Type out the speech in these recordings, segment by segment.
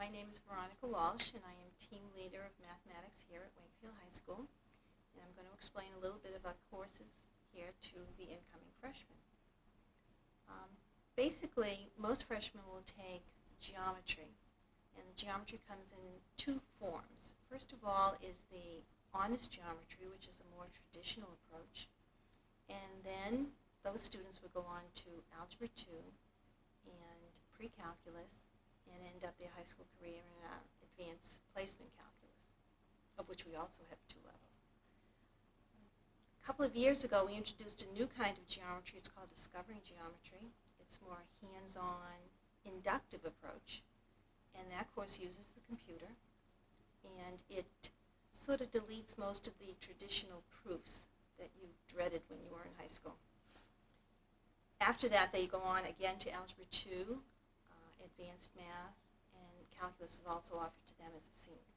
My name is Veronica Walsh, and I am team leader of mathematics here at Wakefield High School. And I'm going to explain a little bit of our courses here to the incoming freshmen. Basically, most freshmen will take geometry, and the geometry comes in two forms. First of all is the honest geometry, which is a more traditional approach, and then those students would go on to Algebra 2 and pre-calculus and end up their high school career in our advanced placement calculus, of which we also have 2 levels. A couple of years ago, we introduced a new kind of geometry. It's called discovering geometry. It's more hands-on, inductive approach, and that course uses the computer, and it sort of deletes most of the traditional proofs that you dreaded when you were in high school. After that, they go on again to Algebra 2, advanced math, and calculus is also offered to them as a senior.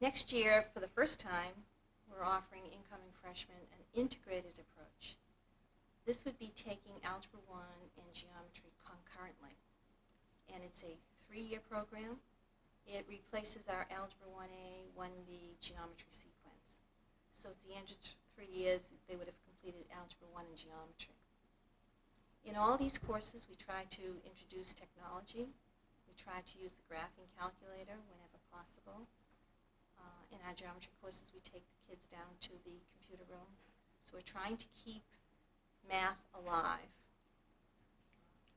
Next year, for the first time, we're offering incoming freshmen an integrated approach. This would be taking Algebra 1 and geometry concurrently, and it's a 3-year program. It replaces our Algebra 1A, 1B geometry sequence. So at the end of 3 years, they would have completed Algebra 1 and geometry. In all these courses, we try to introduce technology. We try to use the graphing calculator whenever possible. In our geometry courses, we take the kids down to the computer room. So we're trying to keep math alive.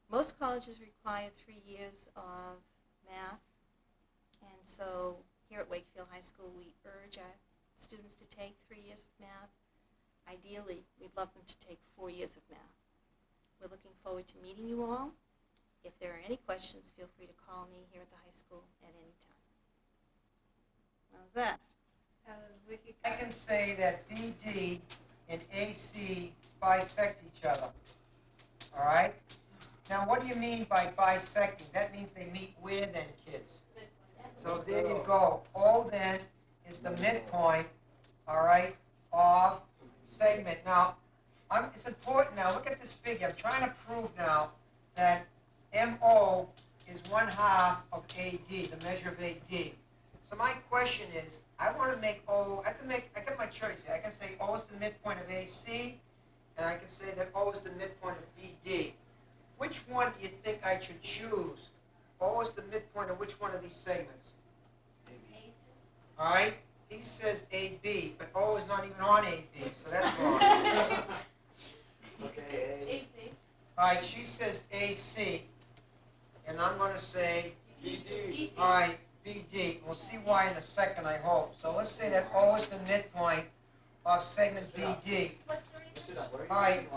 Most colleges require 3 years of math, and so here at Wakefield High School, we urge our students to take 3 years of math. Ideally, we'd love them to take 4 years of math. We're looking forward to meeting you all. If there are any questions, feel free to call me here at the high school at any time. How's that? I can say that BD and AC bisect each other. All right? Now, what do you mean by bisecting? That means they meet where then, kids? So there you go. O then is the midpoint, all right, of segment. Now, it's important now. Look at this figure. I'm trying to prove now that MO is 1/2 of AD, the measure of AD. So my question is, I want to make O. I got my choice here. I can say O is the midpoint of AC, and I can say that O is the midpoint of BD. Which one do you think I should choose? O is the midpoint of which one of these segments? AB. All right. He says AB, but O is not even on AB, so that's wrong. Okay. AC. All right, she says AC, and I'm going to say, BD. all right, BD. We'll see why in a second, I hope. So let's say that O is the midpoint of segment BD. What All right,